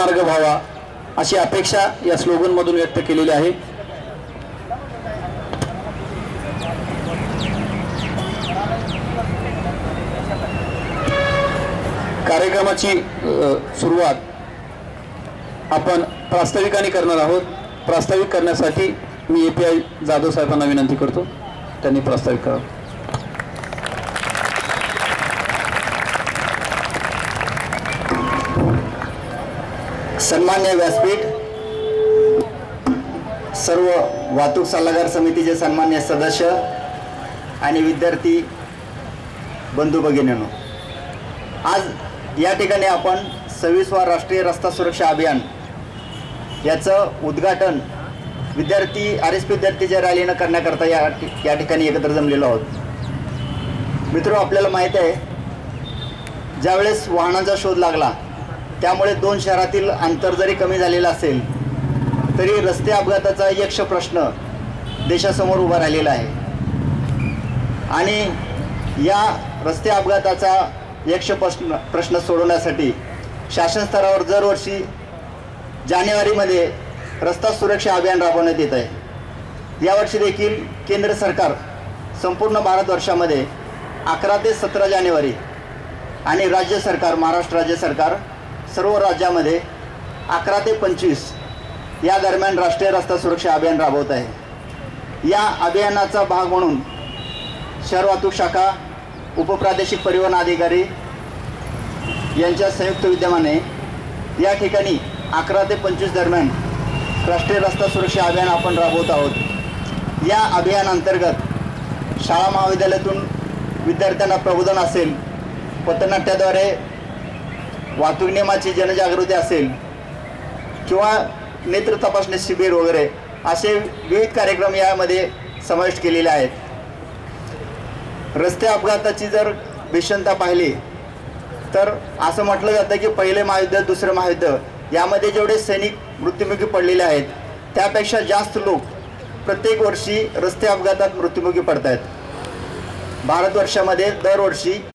मार्ग व्हावा अशी अपेक्षा या स्लोगनमधून व्यक्त केलेली आहे। कार्यक्रमाची सुरुवात आपण प्रास्ताविकाने करणार आहोत। प्रास्ताविक करण्यासाठी मी API जाधव साहेबांना विनंती करतो, त्यांनी प्रास्ताविक करावं। सन्मान्य व्यासपीठ, सर्व वाहतूक सल्लागार समितीचे सन्मान्य सदस्य आणि विद्यार्थी बंधू भगिनींनो, आज या ठिकाणी आपण 26वा राष्ट्रीय रस्ता सुरक्षा अभियान याचं उद्घाटन RSP विद्यार्थीच्या रॅलीनं करण्याकरता या ठिकाणी एकत्र जमलेलो आहोत। मित्रो, आपल्याला माहीत आहे, ज्यावेळेस वाहनांचा शोध लागला त्यामुळे 2 शहरातील अंतर जरी कमी झालेलं असेल तरी रस्ते अपघाताचा यक्ष प्रश्न देशासमोर उभा राहिलेला आहे। आणि या रस्ते अपघाताचा यक्ष प्रश्न सोडवण्यासाठी शासन स्तरावर दरवर्षी जानेवारीमध्ये रस्ता सुरक्षा अभियान राबवण्यात येत आहे। यावर्षी देखील केंद्र सरकार संपूर्ण भारतवर्षामध्ये 11 ते 17 जानेवारी आणि राज्य सरकार, महाराष्ट्र राज्य सरकार सर्व राज्यामध्ये 11 ते 25 या दरम्यान राष्ट्रीय रस्ता सुरक्षा अभियान राबवत आहे। या अभियानाचा भाग म्हणून शहर वाहतूक शाखा, उपप्रादेशिक परिवहन अधिकारी यांच्या संयुक्त विद्यमाने या ठिकाणी 11 ते 25 दरम्यान राष्ट्रीय रस्ता सुरक्षा अभियान आपण राबवत आहोत। या अभियानांतर्गत शाळा महाविद्यालयातून विद्यार्थ्यांना प्रबोधन असेल, पथनाट्याद्वारे वाहतूक नियमाची जनजागृती असेल किंवा नेत्र तपासणी शिबिर वगैरे असे विविध कार्यक्रम यामध्ये समाविष्ट केलेले आहेत। रस्ते अपघाताची जर भीषणता पाहिली तर असं म्हटलं जातं की पहिले महायुद्ध, दुसरं महायुद्ध यामध्ये जेवढे सैनिक मृत्युमुखी पडलेले आहेत त्यापेक्षा जास्त लोक प्रत्येक वर्षी रस्ते अपघातात मृत्युमुखी पडत आहेत। भारतवर्षामध्ये दरवर्षी